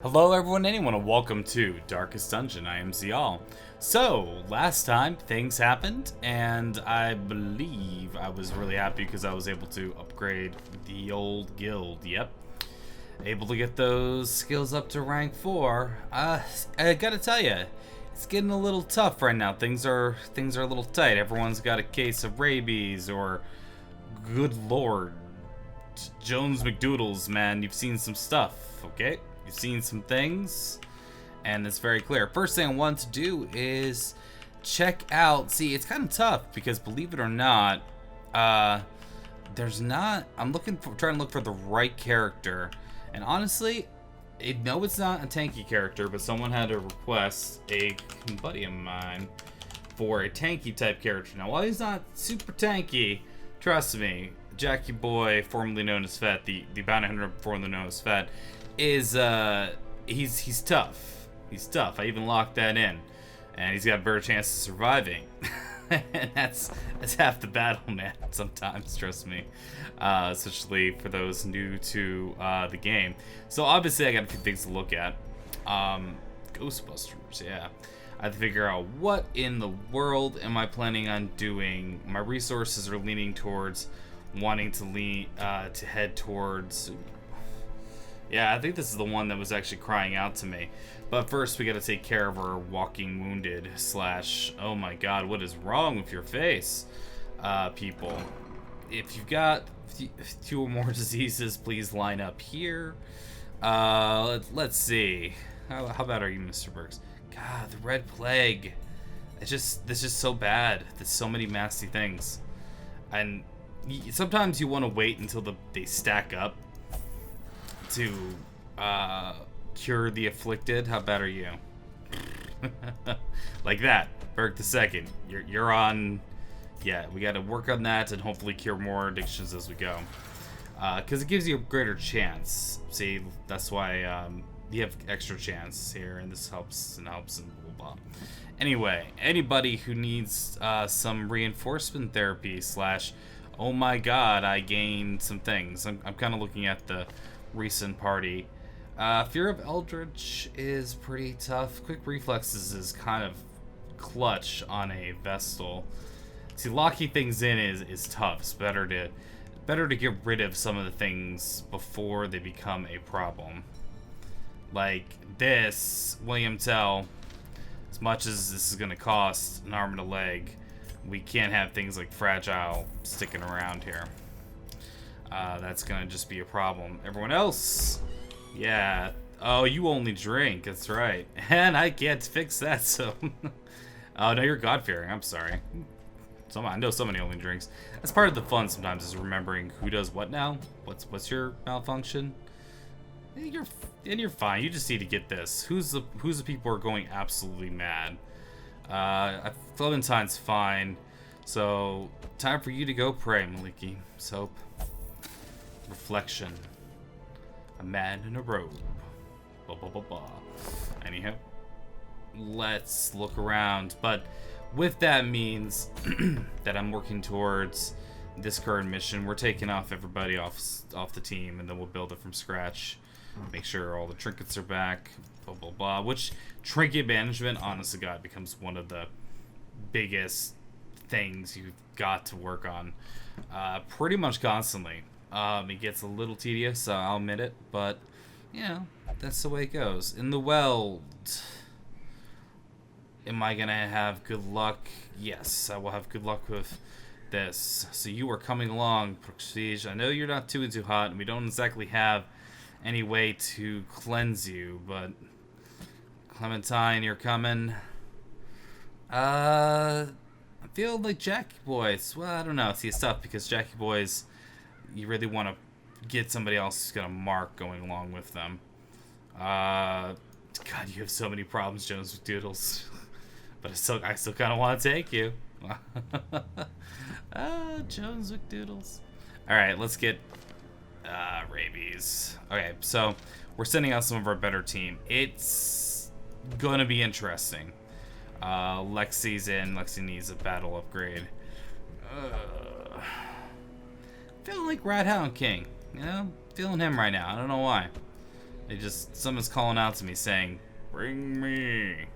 Hello everyone, anyone, and welcome to Darkest Dungeon. I am Ziyal. So, last time things happened, and I believe I was really happy because I was able to upgrade the old guild. Yep. Able to get those skills up to rank 4. I gotta tell you, it's getting a little tough right now. Things are a little tight. Everyone's got a case of rabies, or good lord, Jones McDoodles, man. You've seen some stuff, okay? You've seen some things, and it's very clear. First thing I want to do is check out. See, it's kind of tough because, believe it or not, there's not. I'm trying to look for the right character, and honestly, no, it's not a tanky character. But someone had to request a buddy of mine for a tanky type character. Now, while he's not super tanky, trust me, Jackie Boy, formerly known as Fett, the bounty hunter formerly known as Fett, is he's tough. He's tough. I even locked that in, and he's got a better chance of surviving. And that's half the battle, man. Sometimes, trust me, especially for those new to the game. So obviously, I got a few things to look at. Ghostbusters, yeah. I have to figure out what in the world am I planning on doing. My resources are leaning towards wanting to head towards. Yeah, I think this is the one that was actually crying out to me. But first, we gotta take care of our walking wounded / oh my god, what is wrong with your face, people? If you've got two or more diseases, please line up here. Let's see. How about are you, Mr. Burks? God, the Red Plague. This is so bad. There's so many nasty things. And sometimes you want to wait until they stack up to cure the afflicted. How bad are you? Like that, Berg the second. You're on. Yeah, we got to work on that and hopefully cure more addictions as we go, because it gives you a greater chance. See, that's why you have extra chance here, and this helps and blah blah. Anyway, anybody who needs some reinforcement therapy / oh my god, I gained some things. I'm kind of looking at the recent party. Fear of Eldritch is pretty tough. Quick Reflexes is kind of clutch on a Vestal. See, locking things in is tough. It's better to get rid of some of the things before they become a problem. Like this, William Tell, as much as this is going to cost an arm and a leg, we can't have things like Fragile sticking around here. That's gonna just be a problem. Everyone else, yeah. Oh, you only drink. That's right. And I can't fix that. So, oh no, you're God-fearing. I'm sorry. I know somebody only drinks. That's part of the fun sometimes, is remembering who does what now. What's your malfunction? You're fine. You just need to get this. Who's the people who are going absolutely mad? Clementine's fine. So time for you to go pray, Maliki. Soap. Reflection. A man in a robe. Blah, blah, blah, blah. Anyhow, let's look around. But with that means that I'm working towards this current mission. We're taking off everybody off the team, and then we'll build it from scratch. Make sure all the trinkets are back. Blah, blah, blah. Which trinket management, honest to God, becomes one of the biggest things you've got to work on pretty much constantly. It gets a little tedious, I'll admit it, but you know, that's the way it goes. In the Weld, am I gonna have good luck? Yes, I will have good luck with this. So you are coming along, Prestige. I know you're not too hot, and we don't exactly have any way to cleanse you, but Clementine, you're coming. I feel like Jackie Boys. Well, I don't know. See, it's tough because Jackie Boys, you really want to get somebody else who's gonna mark going along with them. God, you have so many problems, Jones McDoodles. But I still kind of want to take you. Jones McDoodles. All right, let's get rabies. Okay, so we're sending out some of our better team. It's gonna be interesting. Lexi's in. Lexi needs a battle upgrade. Feeling like Rat Hound King. You know, feeling him right now. I don't know why. Someone's calling out to me saying, "Bring me."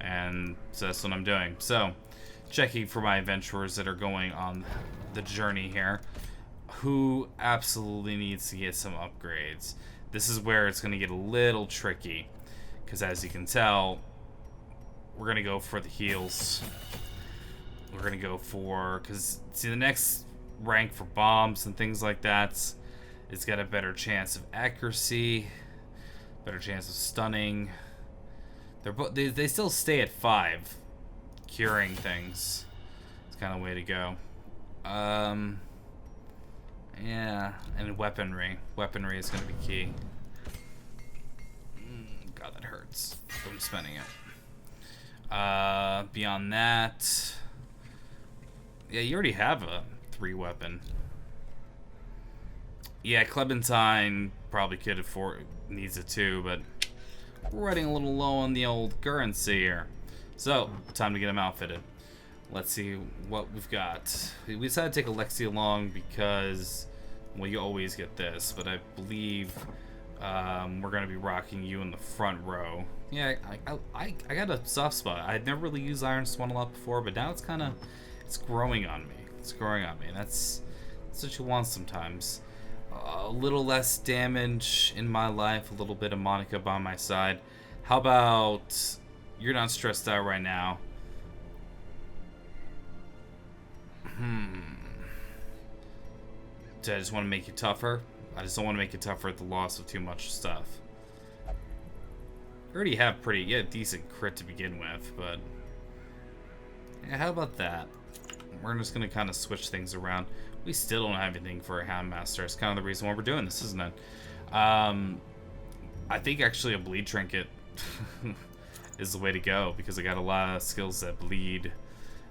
And so that's what I'm doing. So, checking for my adventurers that are going on the journey here, who absolutely needs to get some upgrades. This is where it's going to get a little tricky, because as you can tell, we're going to go for the heals. We're going to go for, because see, the next rank for bombs and things like that, it's got a better chance of accuracy, better chance of stunning. They still stay at 5, curing things. It's kind of the way to go. Yeah, and weaponry. Weaponry is going to be key. God, that hurts from spending it. Beyond that, yeah, you already have a 3 weapon. Yeah, Clementine probably could afford, needs a 2, but we're running a little low on the old currency here. So, time to get him outfitted. Let's see what we've got. We decided to take Alexi along because, well, you always get this, but I believe we're going to be rocking you in the front row. Yeah, I got a soft spot. I'd never really used Iron Swan a lot before, but now it's kind of, it's growing on me. It's growing on me. That's what you want sometimes. A little less damage in my life, a little bit of Monica by my side. How about you're not stressed out right now? Do I just want to make you tougher? I just don't want to make you tougher at the loss of too much stuff. You already have decent crit to begin with, but yeah, how about that? We're just going to kind of switch things around. We still don't have anything for a Houndmaster. It's kind of the reason why we're doing this, isn't it? I think actually a bleed trinket is the way to go, because I got a lot of skills that bleed.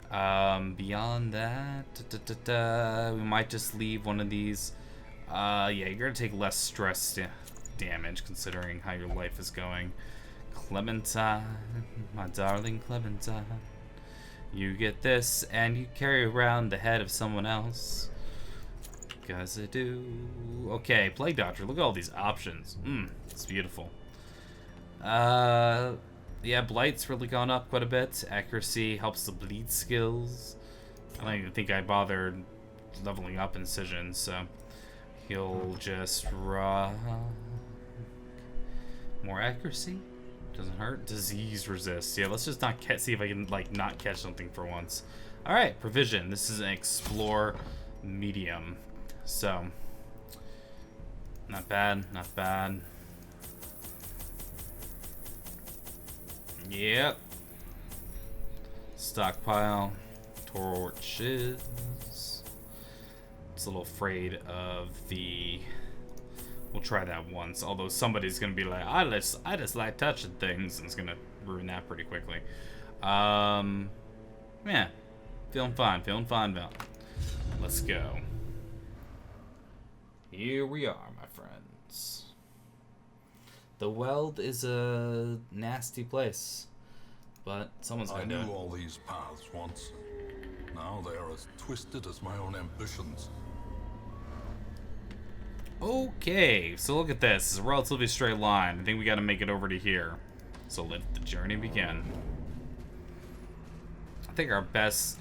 Beyond that, we might just leave one of these. Yeah, you're gonna take less stress damage considering how your life is going. Clementine, my darling Clementine, you get this, and you carry around the head of someone else. Because I do. Okay, Plague Doctor. Look at all these options. It's beautiful. Yeah, Blight's really gone up quite a bit. Accuracy helps the bleed skills. I don't even think I bothered leveling up Incision, so he'll just rock. More accuracy? Doesn't hurt. Disease resist. Yeah, let's just not see if I can not catch something for once. All right, provision. This is an explore medium, so not bad. Not bad. Yep. Stockpile. Torches. It's a little afraid of the... We'll try that once. Although somebody's going to be like, I just like touching things. And it's going to ruin that pretty quickly. Yeah. Feeling fine. Feeling fine, Val. Let's go. Here we are, my friends. The Weld is a nasty place, but someone's gonna do it. I knew all these paths once. Now they are as twisted as my own ambitions. Okay, so look at this. It's a relatively straight line. I think we gotta make it over to here. So let the journey begin. I think our best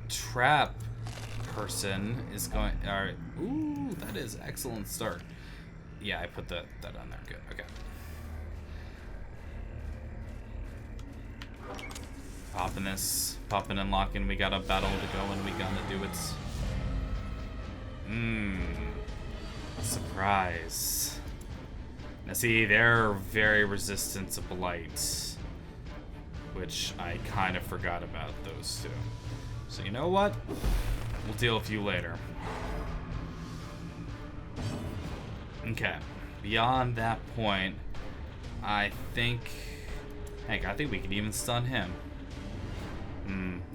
trap person is going. Alright. Ooh, that is excellent start. Yeah, I put that on there. Good. Okay. Popping this, popping and locking. We got a battle to go, and we gotta do it. Surprise. Now see, they're very resistant to blight, which I kind of forgot about those two. So you know what? We'll deal with you later. Okay. Beyond that point, I think... Heck, I think we can even stun him.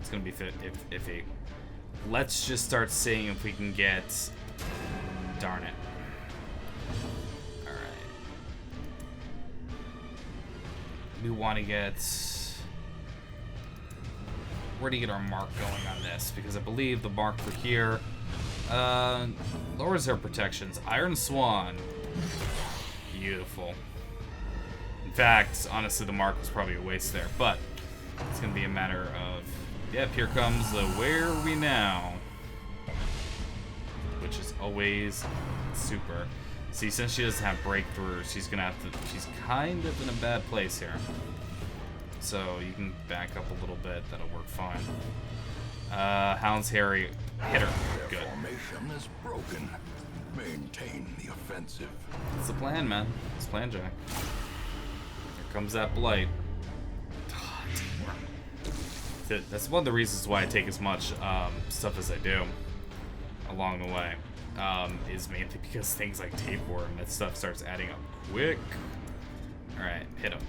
It's gonna be iffy. Let's just start seeing if we can get... Darn it. Alright. We want to get... Where do you get our mark going on this? Because I believe the mark for here Lowers her protections. Iron Swan. Beautiful. In fact, honestly, the mark was probably a waste there, but it's gonna be a matter of, yep, here comes the where are we now? Which is always super. See, since she doesn't have breakthroughs, she's gonna have to, she's kind of in a bad place here. So you can back up a little bit, that'll work fine. Hound's Harry, hit her. Good. Their formation is broken. Maintain the offensive. That's the plan, man. It's plan, Jack. Here comes that blight. That's one of the reasons why I take as much stuff as I do along the way. Is mainly because things like tapeworm, that stuff starts adding up quick. Alright, hit him.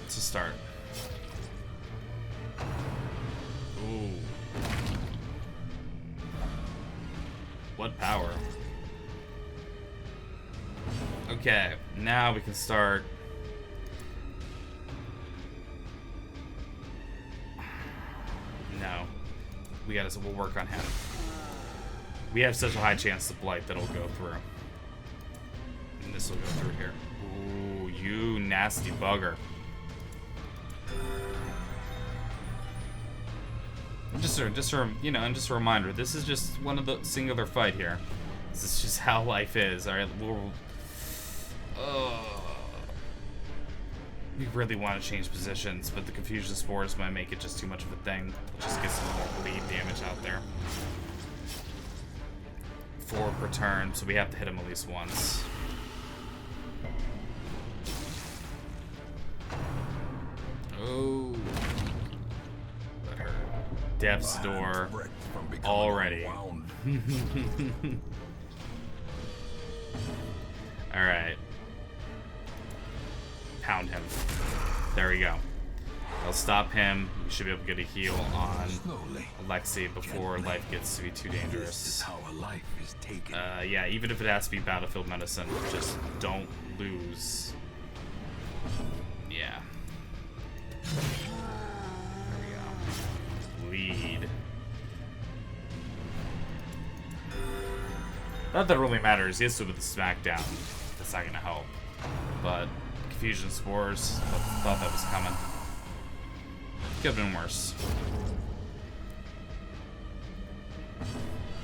It's a start. Ooh. What power? Okay, now we can start. No. We'll work on him. We have such a high chance of blight that'll go through. And this will go through here. Ooh, you nasty bugger. Just a reminder, this is just one of the singular fight here. This is just how life is. Alright, we really want to change positions, but the confusion spores might make it just too much of a thing. Just get some more bleed damage out there. 4 per turn, so we have to hit him at least once. Oh. That hurt. Death's door already. Alright. Pound him. There we go. I'll stop him. We should be able to get a heal on Alexei before life gets to be too dangerous. This is how a life is taken. Yeah, even if it has to be battlefield medicine, just don't lose. Yeah. There we go. Lead. Not that it really matters. He has to with the smackdown. That's not gonna help. But confusion spores. Thought that was coming. Could have been worse.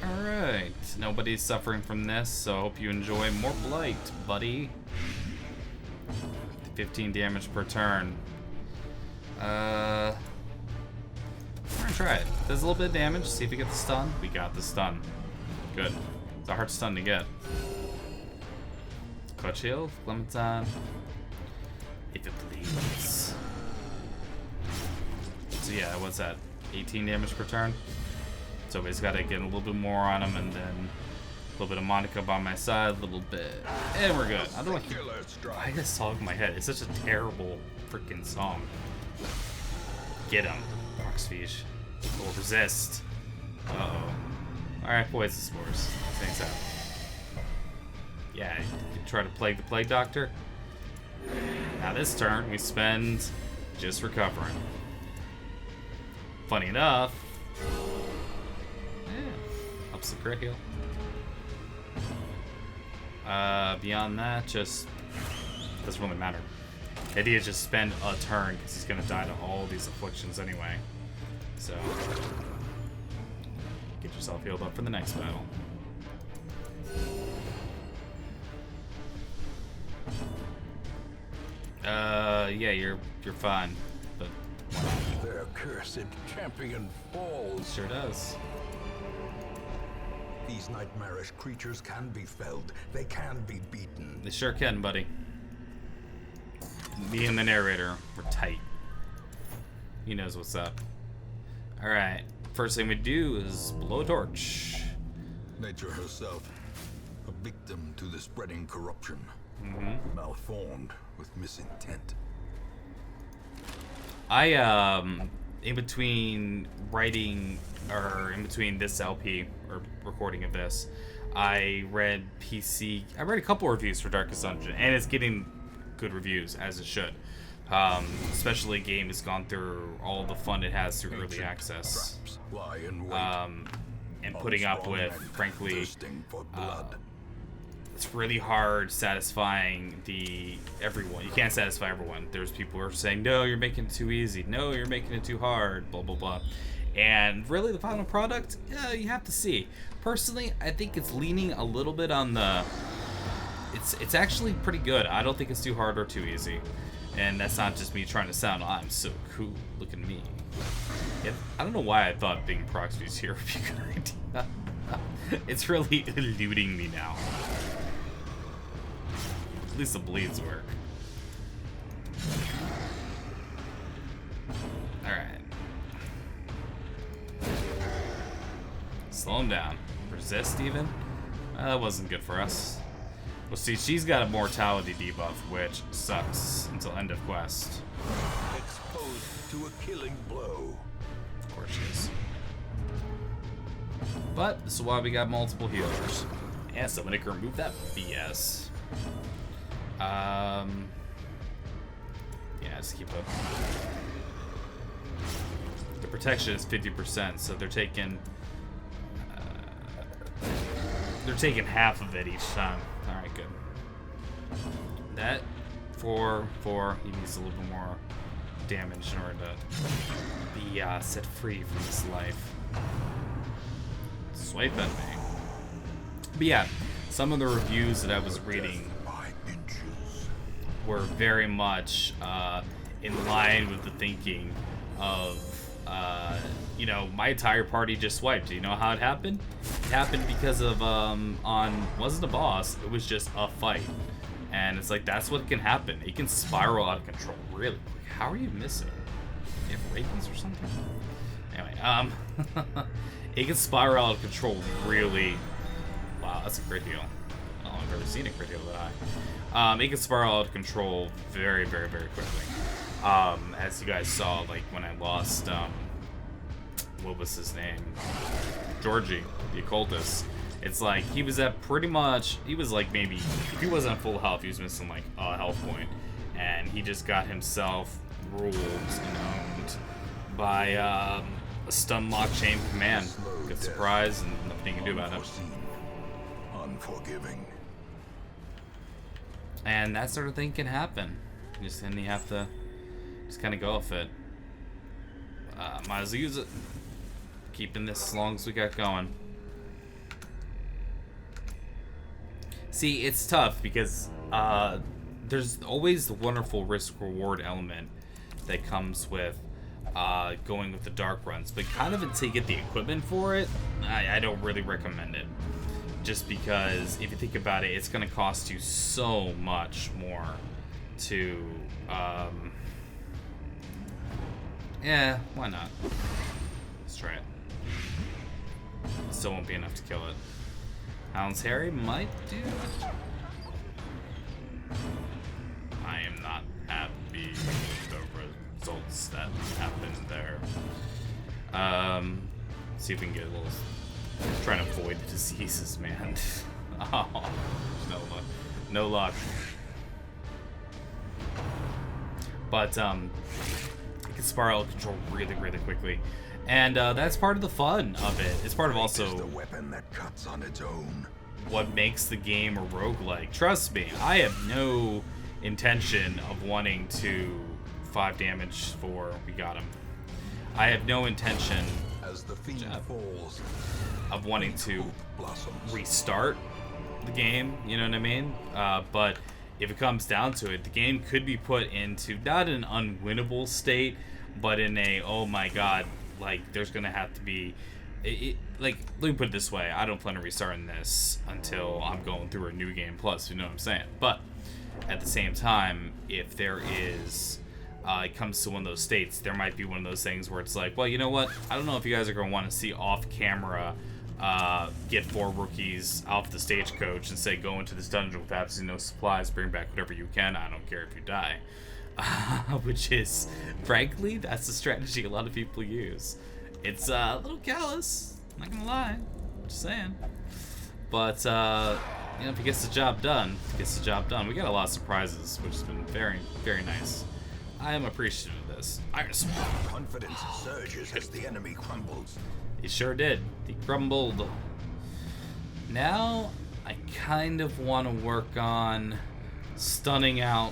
Alright. Nobody's suffering from this, so I hope you enjoy more blight, buddy. 15 damage per turn. We're gonna try it. Does a little bit of damage. See if we get the stun. We got the stun. Good. It's a hard stun to get. Clutch heal, Clementine. If it bleeds. So yeah, what's that? 18 damage per turn? So we just gotta get a little bit more on him, and then a little bit of Monica by my side, a little bit, and we're good. I don't like. Why is this song in my head? It's such a terrible freaking song. Get him, Roxfish. We'll resist. Uh-oh. Alright, poison spores. Things out. Yeah, you try to plague the plague doctor. Now this turn, we spend just recovering. Funny enough, yeah, ups the crit heal. Beyond that, just doesn't really matter. The idea is just spend a turn because he's gonna die to all these afflictions anyway. So get yourself healed up for the next battle. Yeah, you're fine, but their cursed champion falls. Sure does. These nightmarish creatures can be felled. They can be beaten. They sure can, buddy. Me and the narrator, we're tight. He knows what's up. Alright, first thing we do is blow a torch. Nature herself, a victim to the spreading corruption. Malformed with misintent. In between writing, or in between this LP, or recording of this, I read a couple reviews for Darkest Dungeon, and it's getting good reviews, as it should. Especially a game has gone through all the fun it has through early access. Traps lie in wait. And putting up Strong with, men frankly, thirsting for blood. it's really hard satisfying everyone. You can't satisfy everyone. There's people who are saying, no, you're making it too easy. No, you're making it too hard. Blah, blah, blah. And really, the final product, yeah, you have to see. Personally, I think it's leaning a little bit on the... It's actually pretty good. I don't think it's too hard or too easy. And that's not just me trying to sound, I'm so cool. Look at me. I don't know why I thought being Proxy's here would be a good idea. It's really eluding me now. At least the bleeds work. Alright. Slow him down. Resist even? That wasn't good for us. Well, see, she's got a mortality debuff, which sucks until end of quest. Exposed to a killing blow. Of course she is. But this is why we got multiple healers. And somebody can remove that BS. Yeah, just keep up. The protection is 50%, so they're taking half of it each time. All right, good. That 4. He needs a little bit more damage in order to be set free from this life. Swipe at me. But yeah, some of the reviews that I was reading were very much in line with the thinking of, you know, my entire party just swiped. Do you know how it happened? It happened because of, wasn't a boss, it was just a fight. And it's like, that's what can happen. It can spiral out of control really quick. How are you missing? You have rabies or something? Anyway, it can spiral out of control really... Wow, that's a crit heal. I don't know if I've ever seen a crit heal that high. It can spiral out of control very, very, very quickly. As you guys saw, like, when I lost, what was his name? Georgie, the occultist. It's like, he was at pretty much, he was like maybe, if he wasn't at full health, he was missing like a health point. And he just got himself ruled and owned by a stun lock chain command. Good surprise and nothing you can do about it. Unforgiving. And that sort of thing can happen. Then you have to just kind of go with it. Might as well use it. Keeping this as long as we got going. See, it's tough because there's always the wonderful risk-reward element that comes with going with the dark runs, but kind of until you get the equipment for it, I don't really recommend it. Just because if you think about it, it's going to cost you so much more to, yeah, why not? Let's try it. Still won't be enough to kill it. Hound's Harry might do it. I am not happy with the results that happened there. See if we can get a little... Trying to avoid the diseases, man. Oh, no luck. No luck. But, it can spiral out of control really, really quickly. And that's part of the fun of it. It's part of also the weapon that cuts on its own. What makes the game a roguelike. Trust me, I have no intention of wanting to 5 damage for we got him. I have no intention As the fiend falls, of wanting to restart the game, you know what I mean? But if it comes down to it, the game could be put into not an unwinnable state, but in a, oh my god, like there's gonna have to be like, let me put it this way, I don't plan on restarting this until I'm going through a new game plus, you know what I'm saying? But at the same time, if there is it comes to one of those states, there might be one of those things where it's like, well, you know what, I don't know if you guys are going to want to see off camera get 4 rookies off the stagecoach and say go into this dungeon with absolutely no supplies, bring back whatever you can, I don't care if you die. Which is, frankly, that's the strategy a lot of people use. It's a little callous, not gonna lie, just saying. But, you know, if it gets the job done, it gets the job done. We got a lot of surprises, which has been very, very nice. I am appreciative of this. Iron Sword. Confidence surges as the enemy crumbles. He sure did. He crumbled. Now, I kind of want to work on stunning out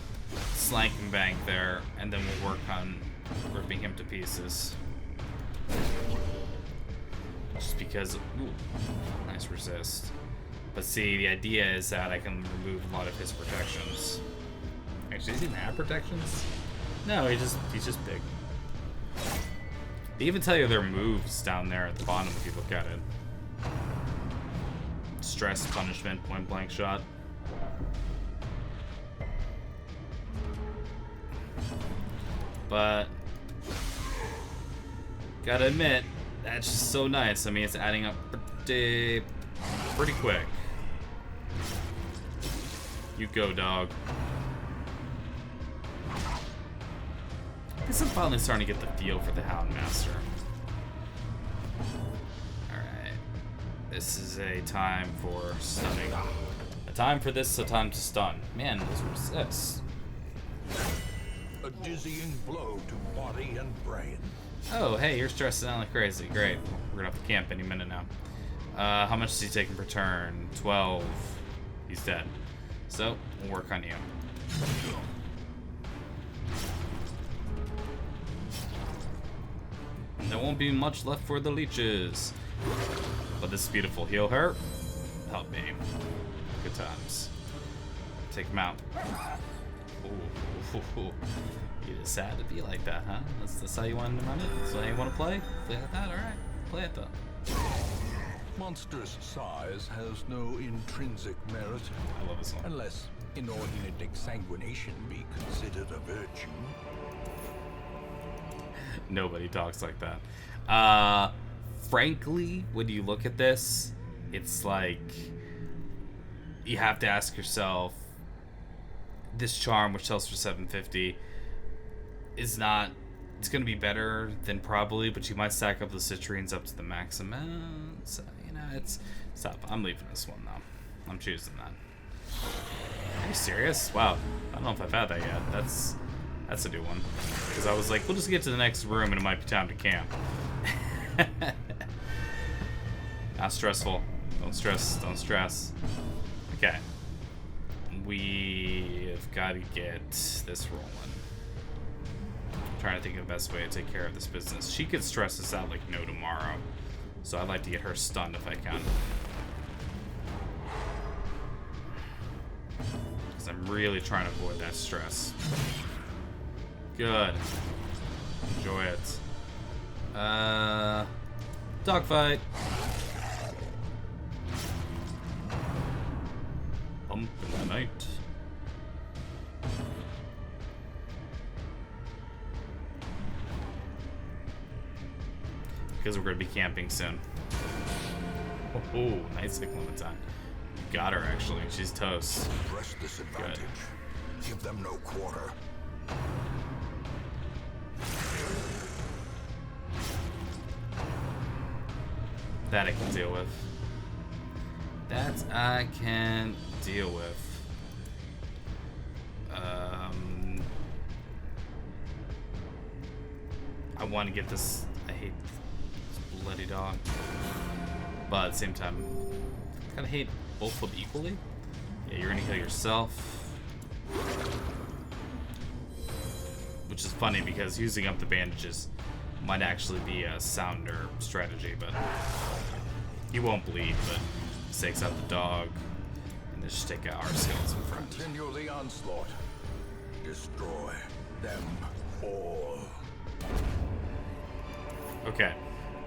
Slank and Bank there, and then we'll work on ripping him to pieces. Just because, ooh, nice resist. But see, the idea is that I can remove a lot of his protections. Actually, does he even have protections? No, he's just big. They even tell you their moves down there at the bottom if you look at it. Stress, punishment, point blank shot. But gotta admit, that's just so nice. I mean, it's adding up pretty quick. You go, dog. I guess I'm finally starting to get the feel for the Houndmaster. Alright. This is a time for stunning. A time for this, a time to stun. Man, those resists. A dizzying blow to body and brain. Oh, hey, you're stressing out like crazy. Great. We're gonna have to camp any minute now. How much is he taking per turn? 12. He's dead. So, we'll work on you. There won't be much left for the leeches. But this is beautiful. Heal her. Help me. Good times. Take him out. Ooh. You just sad to be like that, huh? That's how you wanted to run it? That's how you want to play? Play like that? Alright. Play it though. Monstrous size has no intrinsic merit. I love this one. Unless inordinate exsanguination be considered a virtue. Nobody talks like that. Frankly, when you look at this, it's like you have to ask yourself, this charm, which sells for 750, is not. It's gonna be better than probably, but you might stack up the citrines up to the maximum. So you know, it's stop. I'm leaving this one though. I'm choosing that. Are you serious? Wow. I don't know if I've had that yet. That's a new one. Because I was like, we'll just get to the next room and it might be time to camp. Not stressful. Don't stress. Don't stress. Okay. We've got to get this rolling. I'm trying to think of the best way to take care of this business. She could stress us out like no tomorrow. So I'd like to get her stunned if I can. Because I'm really trying to avoid that stress. Good. Enjoy it. Dogfight. Bump in the night. Because we're going to be camping soon. Oh, nice Clementine. You got her, actually. She's toast. Press this advantage. Give them no quarter. That I can deal with. That I can deal with. I want to get this. I hate this bloody dog. But at the same time, I kind of hate both of them equally. Yeah, you're gonna kill yourself. Which is funny because using up the bandages might actually be a sounder strategy, but he won't bleed, but he takes out the dog, and just take out our skeleton friend. Continue the onslaught. Destroy them all. Okay,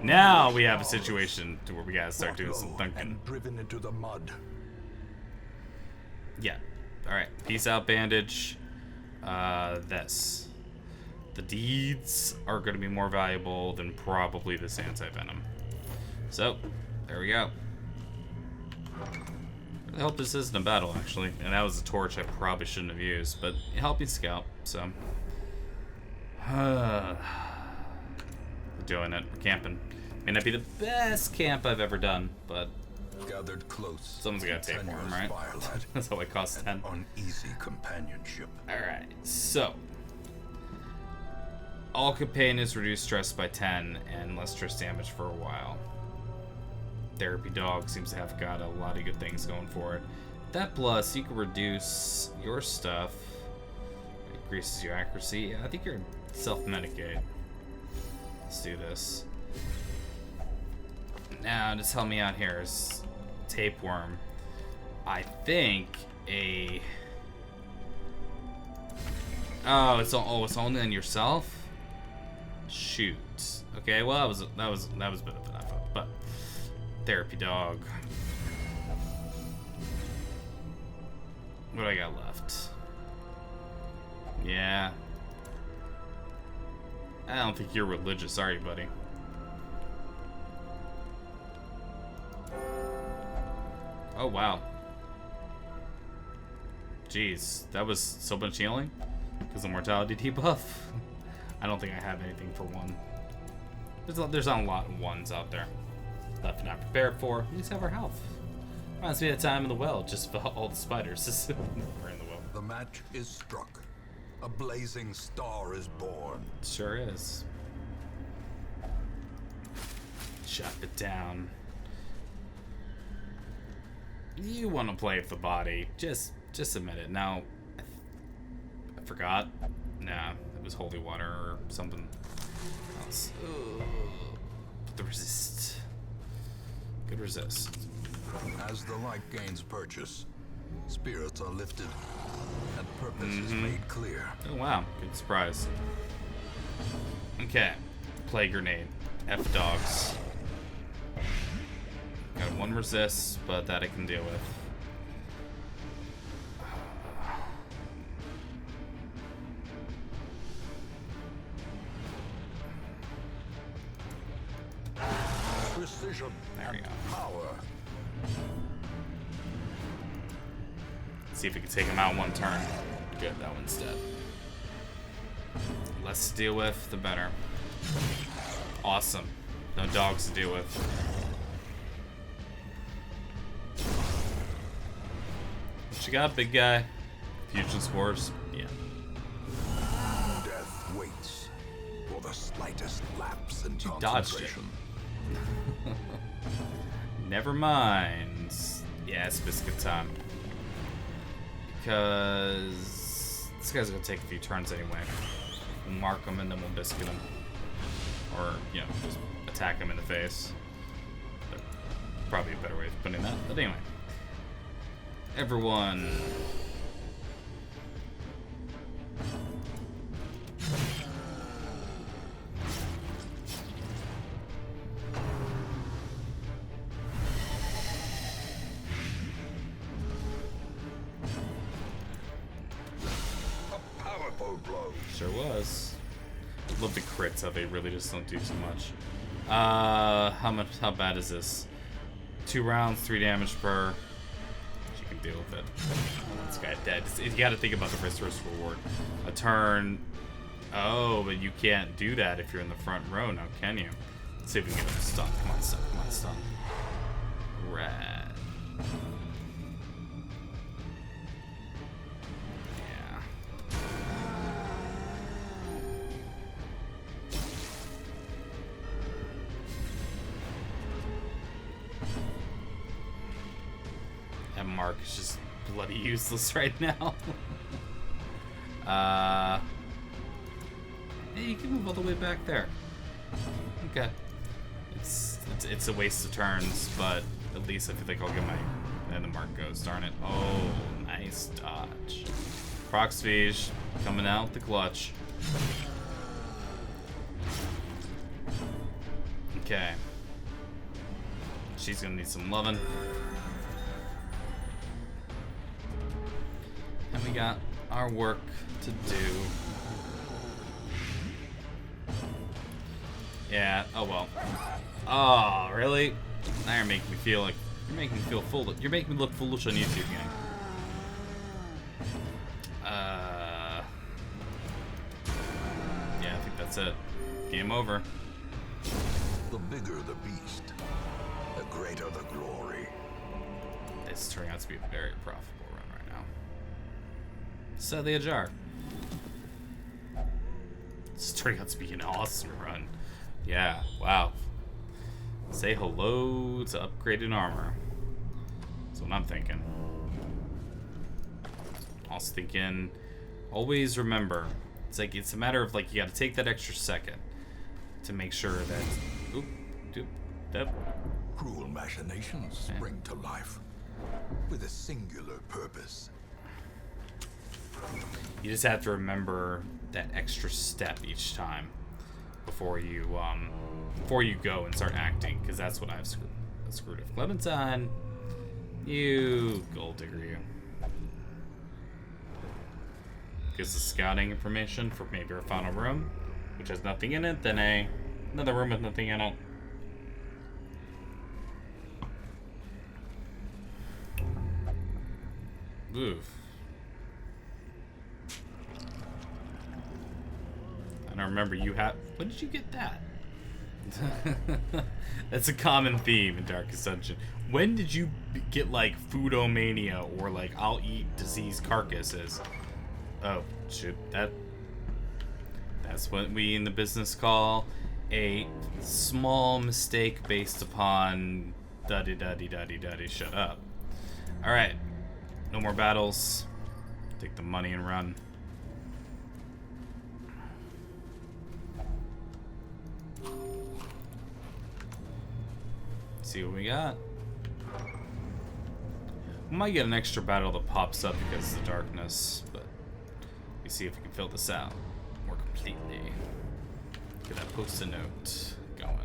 now we have a situation to where we gotta start doing some thinking. And driven into the mud. Yeah. All right. Peace out, bandage. This. The deeds are going to be more valuable than probably this anti-venom. So, there we go. I hope this isn't a battle, actually. And that was a torch I probably shouldn't have used, but it helped me scout, so. We're doing it. We're camping. May not be the best camp I've ever done, but Gathered close. someone's got to pay for him, right? Firelight. That's how it costs 10. Uneasy companionship. Alright, so All companions reduce stress by 10 and less stress damage for a while. Therapy dog seems to have got a lot of good things going for it. That plus, you can reduce your stuff. It increases your accuracy. Yeah, I think you're self-medicate. Let's do this. Now, just help me out here. Is tapeworm. I think a... Oh, it's only on yourself? Shoot. Okay, well that was better than I thought. But therapy dog. What do I got left? Yeah. I don't think you're religious, are you, buddy? Oh wow. Jeez, that was so much healing because of mortality debuff. I don't think I have anything for one. There's not a lot of ones out there. Left not prepared for. We just have our health. Reminds me of the time in the well, just for all the spiders. We're in the well. The match is struck. A blazing star is born. Sure is. Chop it down. You want to play with the body. Just admit it. Now, I forgot. Nah, it was holy water or something else. The resist. Good resist. As the light gains purchase, spirits are lifted, and purpose is made clear. Oh wow, good surprise. Okay, plague grenade. F dogs. Got one resist, but that I can deal with. Precision There we and go. power. See if we can take him out in one turn. Good, that one's dead. Less to deal with, the better. Awesome. No dogs to deal with. What you got, big guy? Fusion spores? Yeah. Death waits for the slightest lapse in dodged it. concentration. Never mind. Yeah, it's biscuit time. Because this guy's gonna take a few turns anyway. We'll mark him and then we'll biscuit him. Or, you know, just attack him in the face. But probably a better way of putting that. But anyway. Everyone. A powerful blow. Sure was. Love the crits, how they really just don't do too much. How bad is this? 2 rounds, 3 damage per. You can deal with it. This guy dead. You gotta think about the risk reward. A turn. Oh, but you can't do that if you're in the front row now, can you? Let's see if we can get him stunned. Come on, stun. Come on, stun. Rad. Yeah. That mark is just bloody useless right now. Hey, you can move all the way back there. Okay. It's a waste of turns, but at least I feel like I'll get my... And the mark goes, darn it. Oh, nice dodge. Proxfiege coming out the clutch. Okay. She's gonna need some loving. And we got our work to do. Yeah, oh well. Oh, really? Now you're making me feel like you're making me feel foolish. You're making me look foolish on YouTube, gang. Yeah, I think that's it. Game over. The bigger the beast, the greater the glory. It's turning out to be a very profitable run right now. Set the ajar. This turns out to be an awesome run. Yeah, wow. Say hello to upgraded armor. That's what I'm thinking. Also thinking, always remember, it's a matter of like you got to take that extra second to make sure that Cruel machinations spring to life with a singular purpose. you just have to remember that extra step each time before you go and start acting, because that's what I've screwed up. Clementine, you gold digger, you. Gives us scouting information for maybe our final room, which has nothing in it, then another room with nothing in it. Oof. I don't remember you have. When did you get that? That's a common theme in Darkest Dungeon. When did you get like foodomania or like I'll eat diseased carcasses? Oh, shoot. That's what we in the business call a small mistake based upon duddy. Shut up. Alright. No more battles. Take the money and run. See what we got. We might get an extra battle that pops up because of the darkness, but we see if we can fill this out more completely. Get that post-it note going.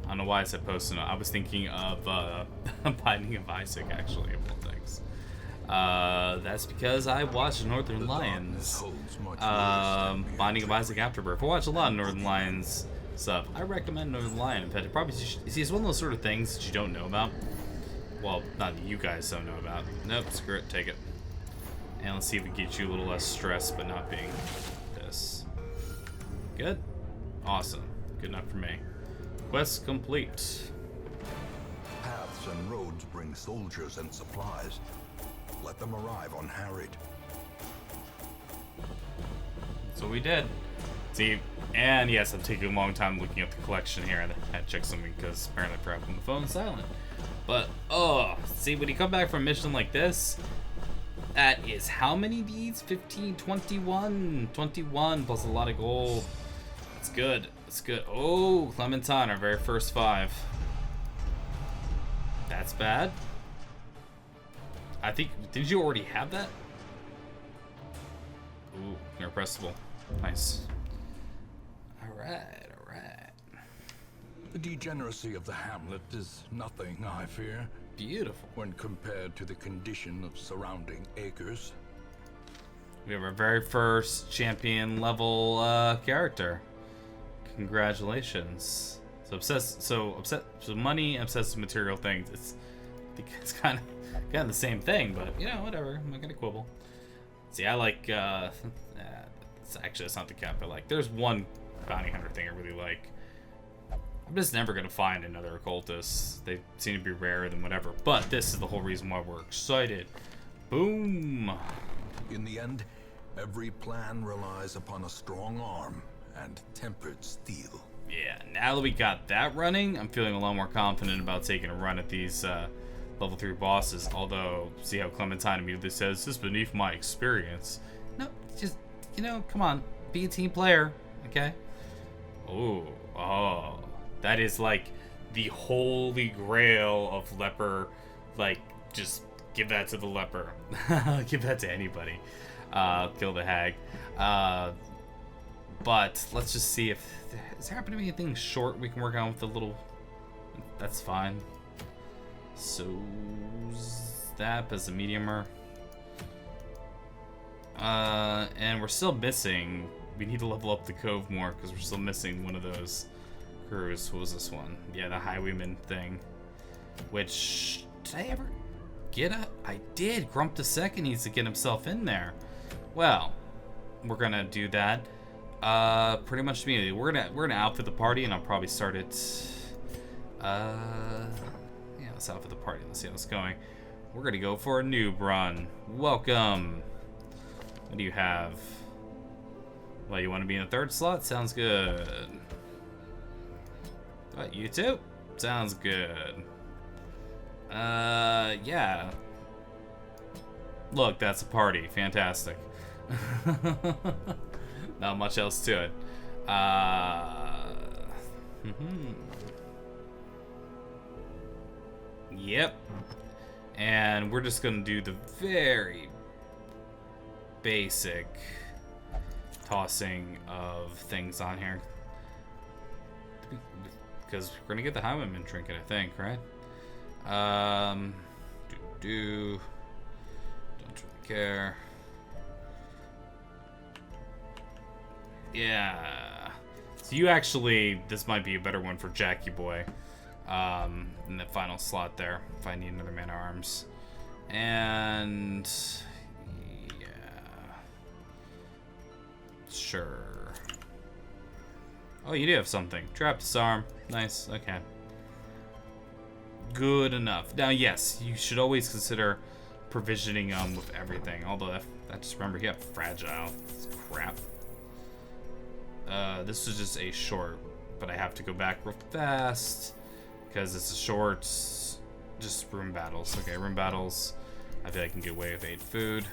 I don't know why I said post-it note. I was thinking of Binding of Isaac, actually, of all things. That's because I watched Northern Lions. Binding of Isaac Afterbirth. I watch a lot of Northern Lions stuff. I recommend Northern Lion. In fact, it probably see, it's one of those sort of things that you don't know about. Well, not that you guys don't know about. Nope, screw it, take it. And let's see if we get you a little less stressed, but not being this. Good? Awesome. Good enough for me. Quest complete. Paths and roads bring soldiers and supplies. Let them arrive unharried. So we did. See, and yes, I'm taking a long time looking at the collection here. I had to check something because apparently I forgot when the phone's silent. But, see, when you come back from a mission like this, that is how many deeds? 15, 21. 21 plus a lot of gold. It's good. It's good. Oh, Clementine, our very first 5. That's bad. I think, did you already have that? Ooh, irrepressible. Nice. Alright. The degeneracy of the hamlet is nothing, I fear, Beautiful. when compared to the condition of surrounding acres. We have our very first champion level character. Congratulations. So money, obsessed with material things. It's kind of the same thing, but you know, whatever. I'm not gonna quibble. See, I like. It's not the cap I like. There's one bounty hunter thing I really like. I'm just never gonna find another occultist. They seem to be rarer than whatever. But this is the whole reason why we're excited. Boom. In the end, every plan relies upon a strong arm and tempered steel. Yeah, now that we got that running, I'm feeling a lot more confident about taking a run at these level 3 bosses. Although, see how Clementine immediately says, "This is beneath my experience." No, just, come on. Be a team player, okay? Oh. That is like the holy grail of leper. Like, just give that to the leper. Give that to anybody. Kill the hag. But let's just see if is there happen to be anything short we can work on with the little. That's fine. So Zap as a mediumer. And we're still missing. We need to level up the cove more because we're still missing one of those crews. What was this one? Yeah, the highwayman thing. Which did I ever get a? I did. Grump the Second needs to get himself in there. Well, we're gonna do that. Pretty much immediately. We're gonna outfit the party, and I'll probably start it. Yeah, let's outfit the party. Let's see how it's going. We're gonna go for a noob run. Welcome. What do you have? Well, you want to be in the third slot? Sounds good. What, you too? Sounds good. Yeah. Look, that's a party. Fantastic. Not much else to it. Yep. And we're just gonna do the very basic tossing of things on here. Because we're gonna get the Highwayman trinket, I think, right? Don't really care. Yeah. So you actually, this might be a better one for Jackie Boy. In the final slot there, if I need another man at arms. And yeah. Sure. Oh, you do have something. Trap disarm. Nice. Okay. Good enough. Now, yes, you should always consider provisioning with everything. Although I just remember he got fragile. It's crap. This is just a short, but I have to go back real fast because it's a short. Just room battles. Okay, room battles. I feel I can get away with 8 food,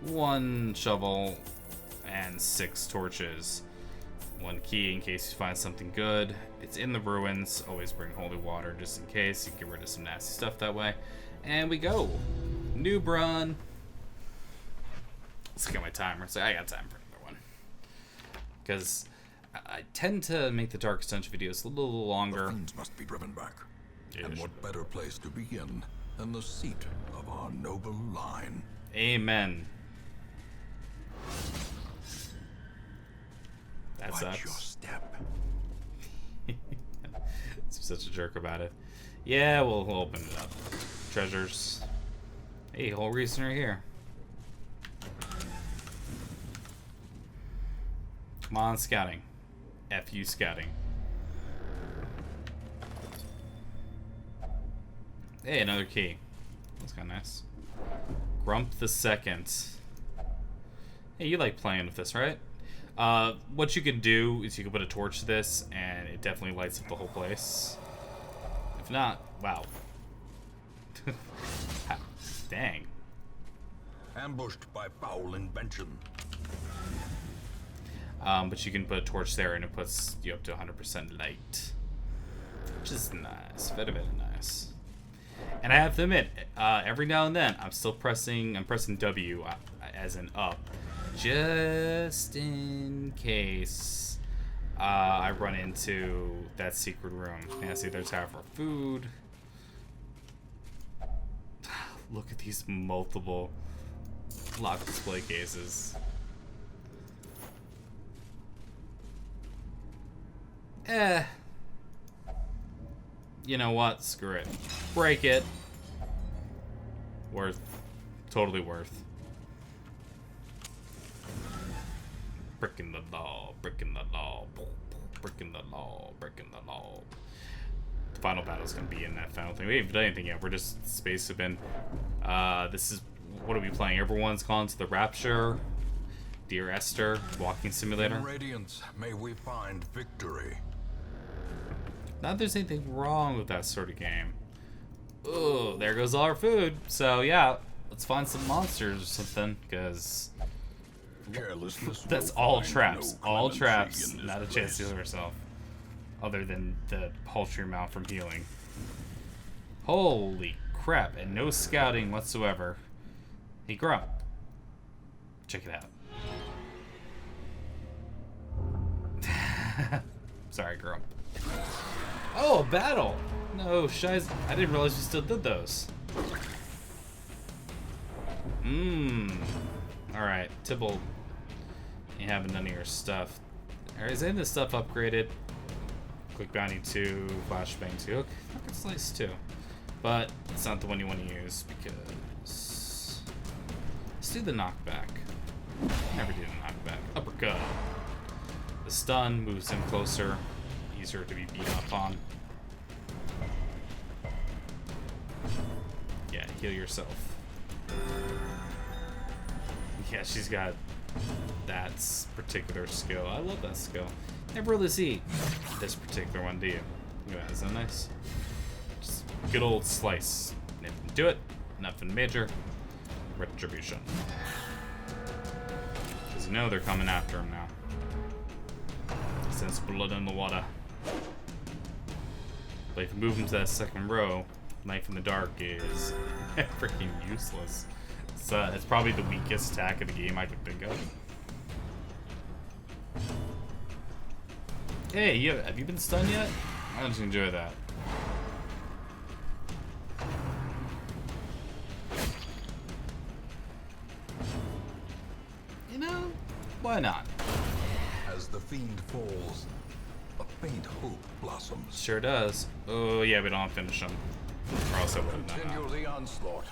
1 shovel, and 6 torches. 1 key in case you find something good. It's in the ruins. Always bring holy water just in case. You can get rid of some nasty stuff that way. And we go. Noob run. Let's get my timer. So I got time for another one. Because I tend to make the Dark Stench videos a little longer. The fiends must be driven back. Yeah, And what better place to begin than the seat of our noble line? Amen. That Watch your sucks. step. It's such a jerk about it. Yeah, we'll open it up. Treasures. Hey, whole reason right here. Come on, scouting. F you, scouting. Hey, another key. That's kind of nice. Grump the Second. Hey, you like playing with this, right? What you can do is you can put a torch to this, and it definitely lights up the whole place. If not, wow. Dang. Ambushed by foul invention. But you can put a torch there, and it puts you up to 100% light, which is nice. Very, very nice. And I have to admit, every now and then, I'm pressing W as in up, just in case I run into that secret room. Yeah, see, there's half our food. Look at these multiple lock display cases. You know what? Screw it. Break it. Worth. Totally worth. Breaking the law. Breaking the law. Breaking the law. Breaking the law. The final battle's gonna be in that final thing. We haven't done anything yet. We're just space sipping. This is. What are we playing? Everyone's gone to the Rapture. Dear Esther. Walking Simulator. In Radiance, may we find victory. Not that there's anything wrong with that sort of game. Oh, there goes all our food. So yeah, let's find some monsters or something, because Carelessness that's will all find traps. no All clemency traps. in this Not a chance to place. heal herself. Other than the paltry amount from healing. Holy crap, and no scouting whatsoever. Hey, Grump. Check it out. Sorry, Grump. Oh, a battle! No, shiz. I didn't realize we still did those. Alright, Tybalt. You haven't done your stuff. Alright, is any of this stuff upgraded? Quick Bounty 2, Flashbang 2. Okay, Rocket Slice 2. But it's not the one you want to use because. Let's do the knockback. Never do the knockback. Uppercut. The stun moves him closer. Easier to be beat up on. Yeah, heal yourself. Yeah, she's got that particular skill. I love that skill. Never really see this particular one, do you? Look at that, isn't that nice? Just good old slice. Nothing to do it. Nothing major. Retribution. Because you know they're coming after him now. Since blood in the water. But if you move him to that second row, Knife in the Dark is freaking useless. It's probably the weakest attack of the game I could think of. Hey, have you been stunned yet? Why don't you enjoy that? You know, why not? As the fiend falls, a faint hope blossoms. Sure does. Oh yeah, we don't finish him. Or else I would have done Continue that. the onslaught.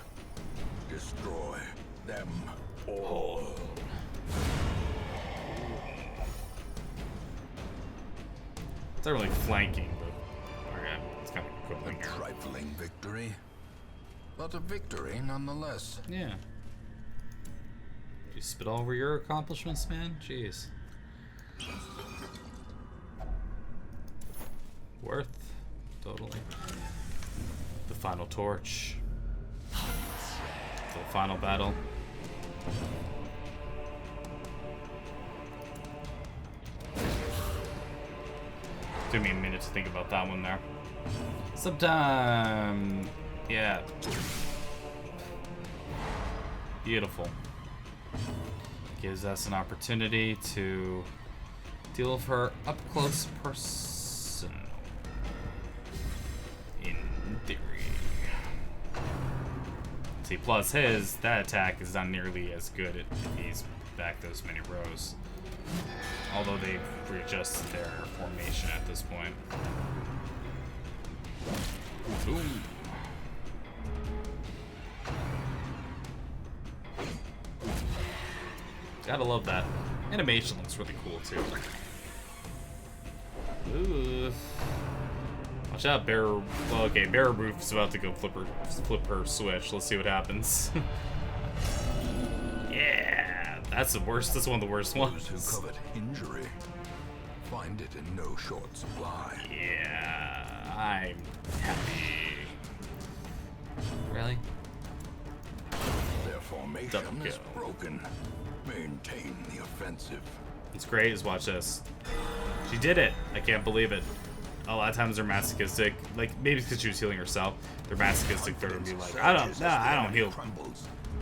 Destroy them all. It's not really flanking, but okay, it's kind of A equivalent here. trifling victory, but a victory nonetheless. Yeah. You spit all over your accomplishments, man? Jeez. Worth. Totally. The final torch. The final battle. Took me a minute to think about that one there. Sometime. Yeah. Beautiful. Gives us an opportunity to deal with her up close person. In theory. See, plus that attack is not nearly as good if he's back those many rows. Although they've readjusted their formation at this point. Boom. Gotta love that. Animation looks really cool too. Ooh. Watch out, Bear. Well, okay, Bear Roof's about to go flip her switch. Let's see what happens. Yeah, that's the worst. That's one of the worst ones. Those who covet injury find it in no short supply. Yeah, I'm happy. Really? Their formation Double is kill. broken. Maintain the offensive. What's great is watch this. She did it. I can't believe it. A lot of times they're masochistic. Like maybe because she was healing herself. They're masochistic. They're gonna be like, I don't heal. I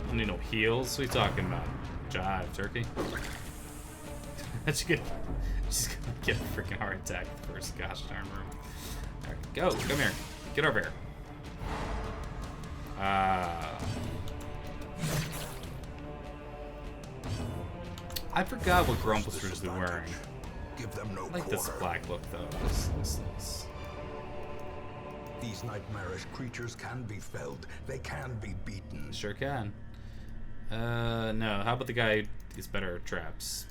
don't need no heals. What are you talking about? Jive, turkey. She's gonna get a freaking heart attack first. Gosh darn room. Alright, go. Come here. Get over here. I forgot what Grump was originally wearing. Give them no I like this quarter. black look though. This. These nightmarish creatures can be felled. They can be beaten. Sure can. No. How about the guy who is better at traps?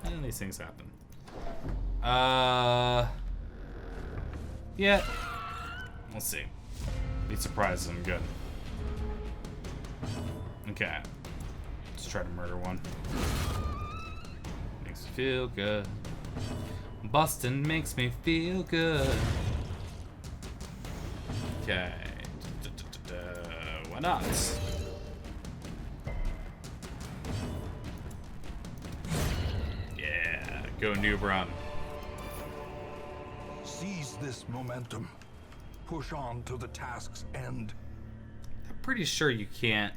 And these things happen. Yeah. We'll see. These surprises I'm good. Okay. Let's try to murder one. Makes me feel good. Boston makes me feel good. Okay. Why not? Yeah. Go Noob Run. Seize this momentum. Push on to the task's end. I'm pretty sure you can't.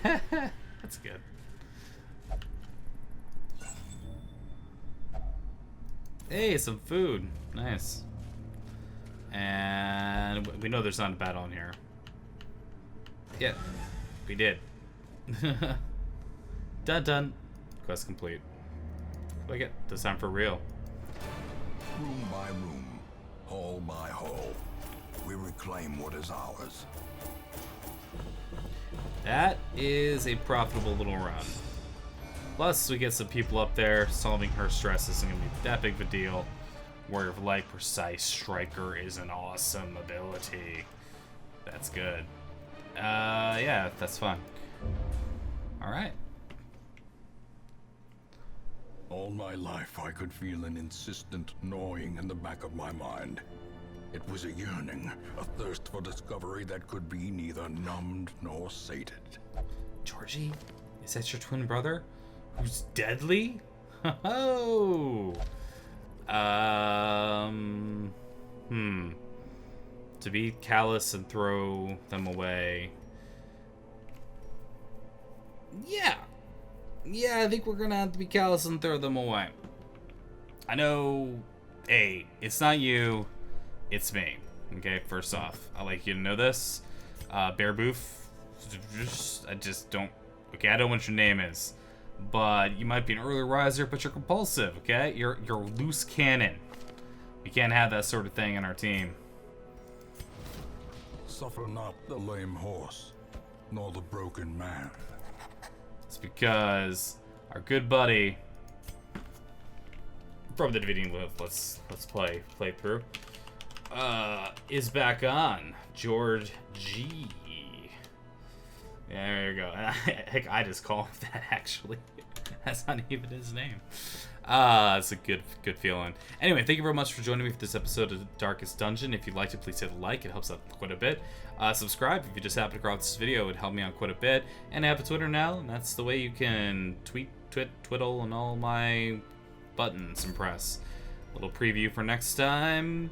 That's good. Hey, some food. Nice. And we know there's not a battle in here. Yeah, we did. Done. Quest complete. Look at this time for real. Room by room, hall by hall, we reclaim what is ours. That is a profitable little run. Plus, we get some people up there. Solving her stress isn't going to be that big of a deal. Warrior of Light, Precise Striker is an awesome ability. That's good. Yeah, that's fun. All right. All my life, I could feel an insistent gnawing in the back of my mind. It was a yearning, a thirst for discovery that could be neither numbed nor sated. Georgie, is that your twin brother? Who's deadly? Oh. To be callous and throw them away. Yeah. Yeah, I think we're gonna have to be callous and throw them away. I know, hey, it's not you, it's me. Okay, first off, I'd like you to know this. Bear Boof, I just don't, okay, I don't know what your name is, but you might be an early riser, but you're compulsive, okay? You're loose cannon. We can't have that sort of thing in our team. Suffer not the lame horse, nor the broken man. It's because our good buddy from the beginning of let's play through is back on. George G. There you go. Heck, I just call him that actually. That's not even his name. It's a good feeling. Anyway, thank you very much for joining me for this episode of Darkest Dungeon. If you liked it, please hit a like. It helps out quite a bit. Subscribe if you just happen to cross this video. It would help me out quite a bit. And I have a Twitter now, and that's the way you can twiddle, and all my buttons and press. A little preview for next time.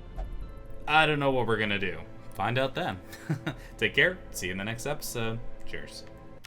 I don't know what we're gonna do. Find out then. Take care. See you in the next episode. Cheers.